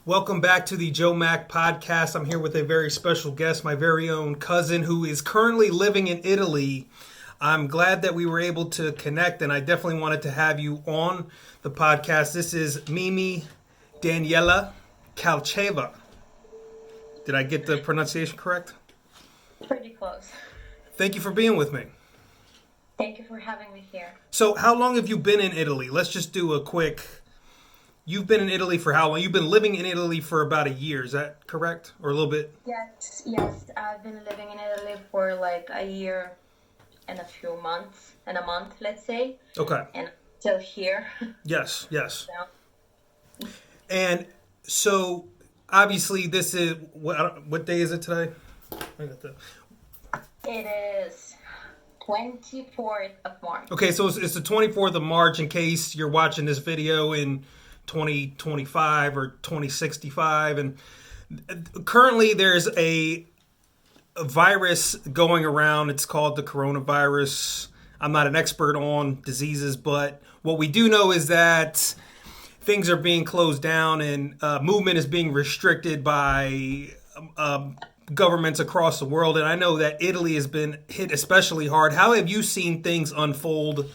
Welcome back to the Joe Mac podcast. I'm here with a very special guest, my very own cousin who is currently living in Italy. I'm glad that we were able to connect, and I definitely wanted to have you on the podcast. This is MiMi Daniela Kalcheva. Did I get the pronunciation correct? Pretty close. Thank you for being with me. Thank you for having me here. So, how long have you been in Italy? Let's just do a quick... You've been in Italy for how long? You've been living in Italy for about a year, is that correct? Or a little bit? Yes. I've been living in Italy for like a year and a few months, and a month, let's say. Okay. And still here. Yes. So, And so, obviously, this is... What day is it today? I got the... it is 24th of March. Okay, so it's the 24th of March in case you're watching this video in 2025 or 2065. And currently there's a virus going around. It's called the coronavirus. I'm not an expert on diseases, but what we do know is that things are being closed down and movement is being restricted by governments across the world. And I know that Italy has been hit especially hard. How have you seen things unfold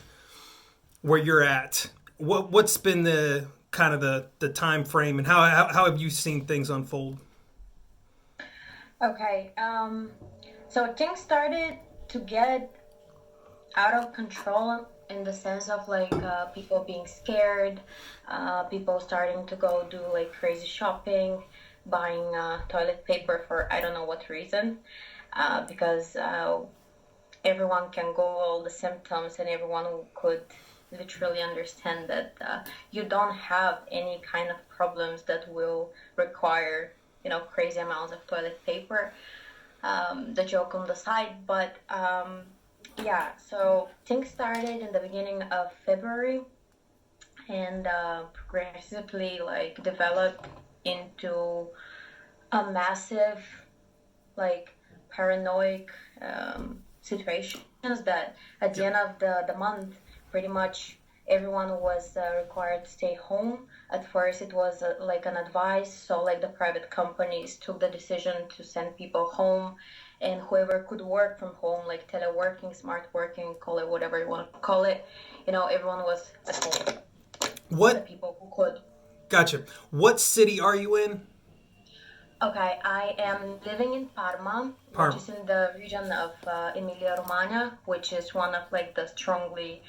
where you're at? What's been the kind of the time frame, and how have you seen things unfold? Okay, so things started to get out of control in the sense of like people being scared, people starting to go do like crazy shopping, buying toilet paper for I don't know what reason, because everyone can go all the symptoms and everyone could literally understand that you don't have any kind of problems that will require crazy amounts of toilet paper. The joke on the side, but yeah, so things started in the beginning of February and progressively like developed into a massive like paranoid situations that at the end of the month pretty much everyone was required to stay home. At first it was like an advice, so like the private companies took the decision to send people home, and whoever could work from home, like teleworking, smart working, call it whatever you want to call it, everyone was at home. The What? people who could. Gotcha. What city are you in? Okay, I am living in Parma, which Parma. is in the region of Emilia-Romagna, which is one of like the strongly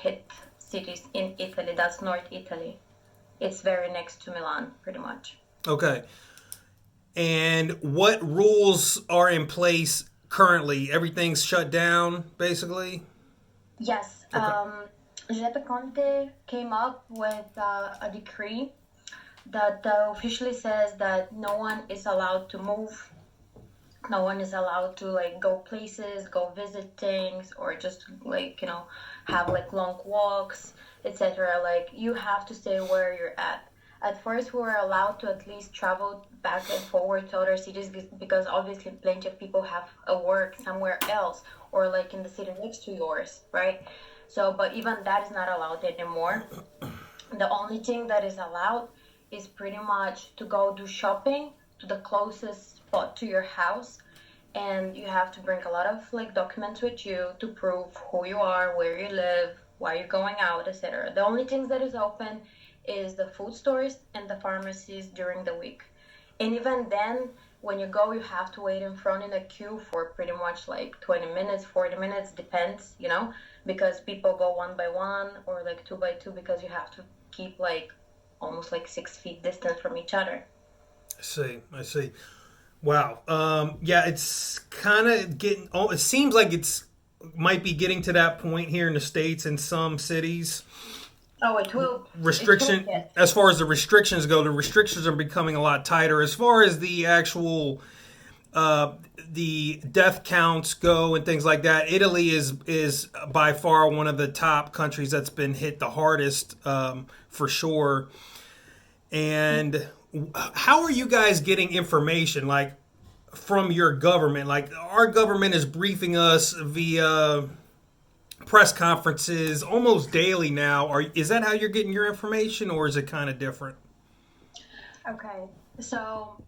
hit cities in Italy. That's North Italy. It's very next to Milan, pretty much. Okay. And what rules are in place currently? Everything's shut down, basically? Yes, Okay. Giuseppe Conte came up with a decree that officially says that no one is allowed to move, no one is allowed to like go places, go visit things, or just like have like long walks, etc. Like you have to stay where you're at. At first we were allowed to at least travel back and forward to other cities because obviously plenty of people have a work somewhere else or like in the city next to yours, right? So but even that is not allowed anymore. The only thing that is allowed is pretty much to go do shopping to the closest spot to your house, and you have to bring a lot of like documents with you to prove who you are, where you live, why you're going out, etc. The only things that is open is the food stores and the pharmacies during the week. And even then, when you go, you have to wait in front in a queue for pretty much like 20 minutes, 40 minutes, depends, because people go one by one or like two by two because you have to keep like almost like 6 feet distance from each other. I see. Wow. Yeah, it's kind of getting. Oh, it seems like it's might be getting to that point here in the States in some cities. Oh, it will. It will Restriction, get. as far as the restrictions go, the restrictions are becoming a lot tighter. As far as the actual the death counts go and things like that, Italy is by far one of the top countries that's been hit the hardest, for sure. And how are you guys getting information like from your government? Like our government is briefing us via press conferences almost daily now. Is that how you're getting your information, or is it kind of different? Okay. So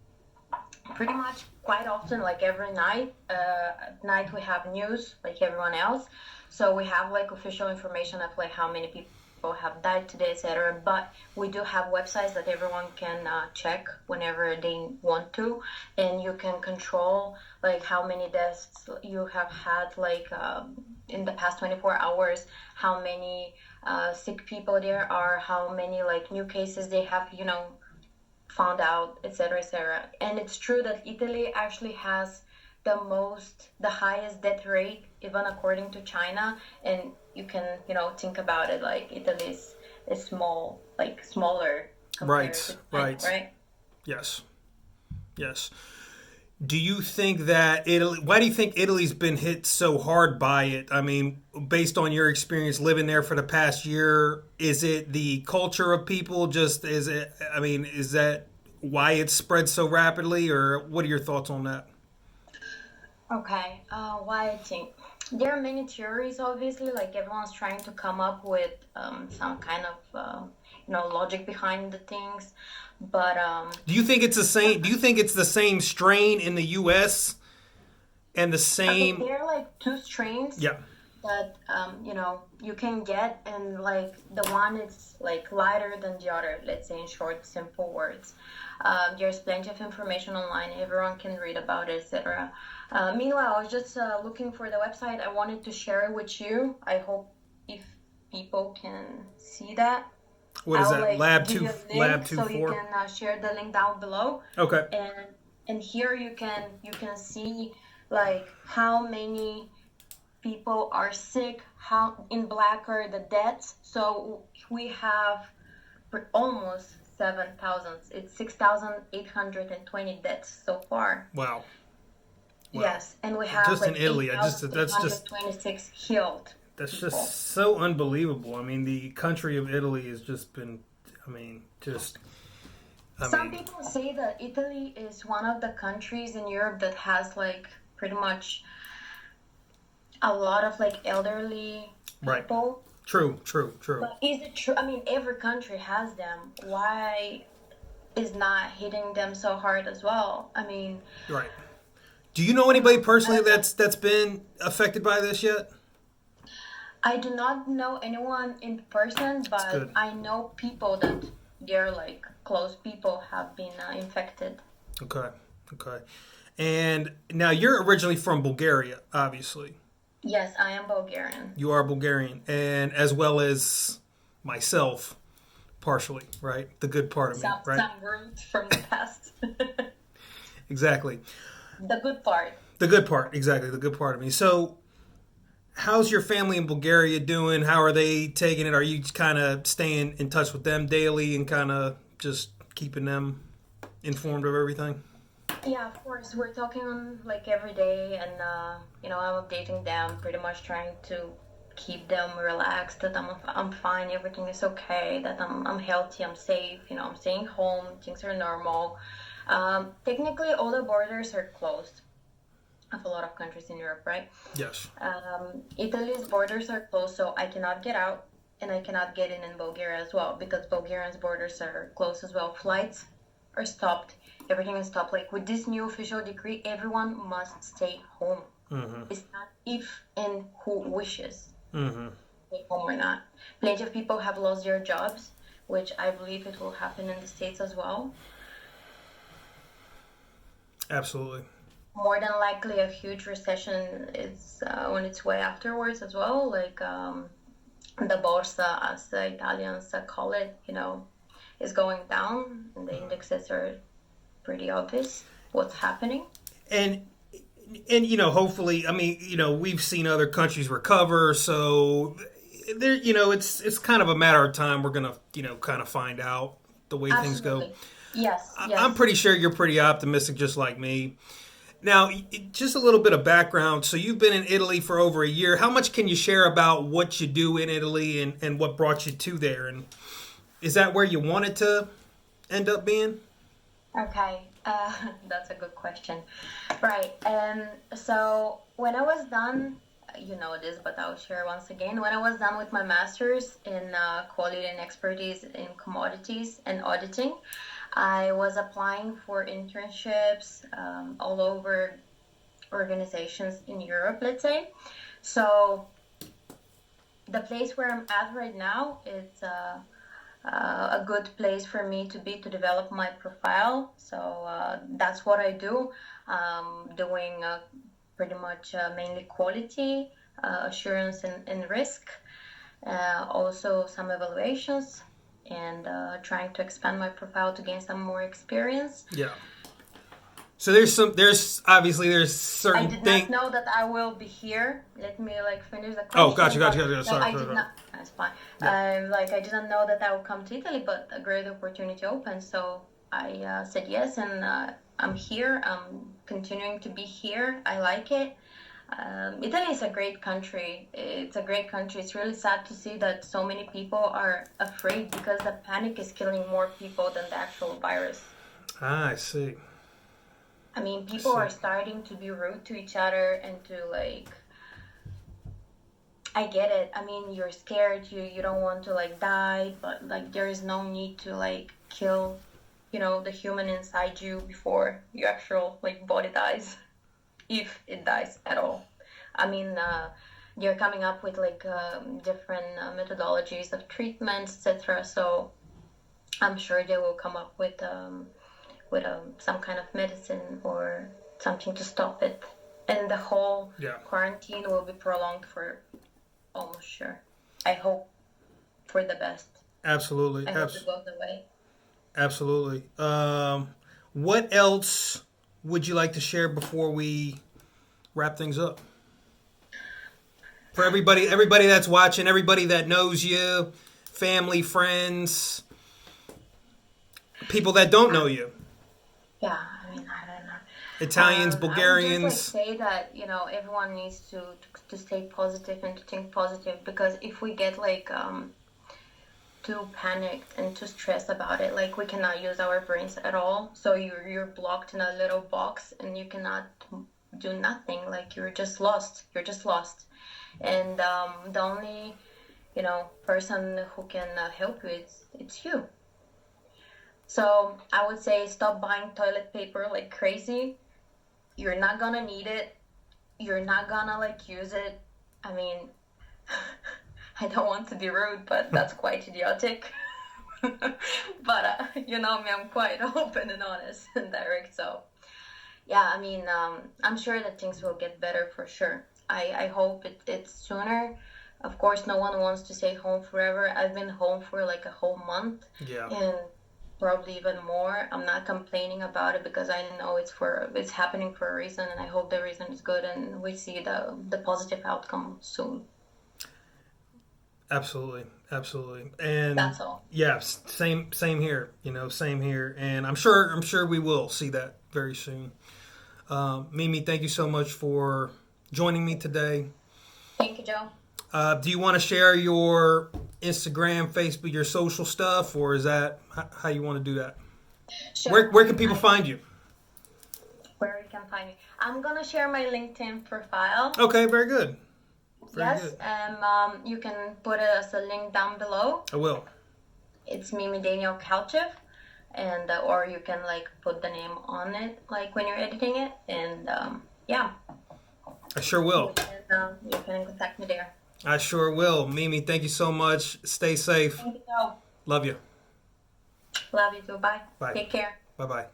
pretty much quite often, like every night, at night we have news like everyone else. So we have like official information of like how many people have died today, etc. But we do have websites that everyone can check whenever they want to, and you can control like how many deaths you have had like in the past 24 hours, how many sick people there are, how many like new cases they have, found out, etc., etc. And it's true that Italy actually has the highest death rate, even according to China. And you can, think about it like Italy is small, like smaller compared Right, to China, right. right? Yes, yes. Do you think that Italy, why do you think Italy's been hit so hard by it? I mean, based on your experience living there for the past year, is it the culture of people? Just is it, I mean, is that why it's spread so rapidly, or what are your thoughts on that? Okay, why I think there are many theories, obviously, like everyone's trying to come up with some kind of, logic behind the things. But Do you think it's the same? Do you think it's the same strain in the U.S. and the okay, same? there are like two strains Yeah, that you can get, and like the one is like lighter than the other, let's say in short simple words. There's plenty of information online, everyone can read about it, etc. Meanwhile, I was just looking for the website, I wanted to share it with you. I hope if people can see that, what is I'll that? like Lab give two, you a lab link two so you four. can share the link down below. Okay. And here you can see like how many people are sick, how in black are the deaths. So we have almost 7,000. It's 6,820 deaths so far. Wow. Wow. Yes, and we have Just in like Italy, I just that's just 8,826 healed that's people. just so unbelievable. I mean, the country of Italy has just been. I mean, just. I Some mean, people say that Italy is one of the countries in Europe that has like pretty much a lot of like elderly right. people. True. True. True. But is it true? I mean, every country has them. Why is not hitting them so hard as well? I mean, Right. Do you know anybody I personally don't know. that's been affected by this yet? I do not know anyone in person, That's but good. I know people that they're like close people have been infected. Okay. Okay. And now you're originally from Bulgaria, obviously. Yes, I am Bulgarian. You are Bulgarian, and as well as myself, partially, right? The good part of me, right? Some roots from the past. Exactly. The good part. The good part, exactly. The good part of me. So, how's your family in Bulgaria doing? How are they taking it? Are you kind of staying in touch with them daily and kind of just keeping them informed of everything? Yeah, of course. We're talking on like every day, and I'm updating them, pretty much trying to keep them relaxed that I'm fine, everything is okay, that I'm healthy, I'm safe, I'm staying home, things are normal. Technically, all the borders are closed of a lot of countries in Europe, right? Yes. Italy's borders are closed, so I cannot get out, and I cannot get in Bulgaria as well because Bulgarian's borders are closed as well. Flights are stopped. Everything is stopped. Like with this new official decree, everyone must stay home. Mm-hmm. It's not if and who wishes Mm-hmm. to stay home or not. Plenty of people have lost their jobs, which I believe it will happen in the States as well. Absolutely. More than likely, a huge recession is on its way afterwards as well. Like the borsa, as the Italians call it, is going down, and the indexes are pretty obvious what's happening. And hopefully, I mean, we've seen other countries recover, so there, it's kind of a matter of time. We're gonna, kind of find out the way things go. Absolutely. Yes, I'm yes. pretty sure you're pretty optimistic, just like me. Now, just a little bit of background. So you've been in Italy for over a year. How much can you share about what you do in Italy and what brought you to there? And is that where you wanted to end up being? Okay, that's a good question. Right. So when I was done, you know this, but I'll share once again. When I was done with my master's in quality and expertise in commodities and auditing, I was applying for internships all over organizations in Europe, let's say. So the place where I'm at right now is a good place for me to be to develop my profile. So that's what I do, doing pretty much mainly quality assurance and risk, also some evaluations, and trying to expand my profile to gain some more experience. Yeah. So there's obviously there's certain I did not know that I will be here. Let me finish the question. Oh, gotcha. Sorry. I did not. That's fine. Yeah. I didn't know that I would come to Italy, but a great opportunity opened, so I said yes, and I'm here. I'm continuing to be here. I like it. Italy is a great country. It's a great country. It's really sad to see that so many people are afraid because the panic is killing more people than the actual virus. Ah, I see. I mean, people are starting to be rude to each other and to I get it. I mean, you're scared, you don't want to die, but there is no need to kill, the human inside you before your actual body dies, if it dies at all. I mean, they're coming up with different methodologies of treatments, etc. So I'm sure they will come up with some kind of medicine or something to stop it, and the whole quarantine will be prolonged for almost sure. I hope for the best. Absolutely. I hope it goes away. Absolutely. What else would you like to share before we wrap things up? For everybody that's watching, everybody that knows you, family, friends, people that don't know you. Yeah, I mean, I don't know. Italians, Bulgarians. I would just say that everyone needs to stay positive and to think positive, because if we get too panicked and too stressed about it, we cannot use our brains at all. So you're blocked in a little box and you cannot do nothing. You're just lost. And the only person who can help you it's you. So I would say stop buying toilet paper like crazy. You're not gonna need it. You're not gonna use it. I mean, I don't want to be rude, but that's quite idiotic. But you know me, I'm quite open and honest and direct. So yeah, I mean, I'm sure that things will get better for sure. I hope it's sooner. Of course, no one wants to stay home forever. I've been home for a whole month. Yeah. And probably even more. I'm not complaining about it because I know it's happening for a reason, and I hope the reason is good and we see the positive outcome soon. Absolutely, and that's all. Yes, same here. Same here, and I'm sure we will see that very soon. Mimi, thank you so much for joining me today. Thank you, Joe. Do you want to share your Instagram, Facebook, your social stuff, or is that how you want to do that? Sure. Where can people find you? Where you can find me? I'm gonna share my LinkedIn profile. Okay, very good. Yes, you can put it as a link down below. I will. It's MiMi Daniel Kalcheff, and or you can put the name on it when you're editing it, and yeah. I sure will. You can contact me there. I sure will. Mimi, thank you so much. Stay safe. Thank you, Joe. Love you. Love you too. Bye. Bye. Take care. Bye-bye.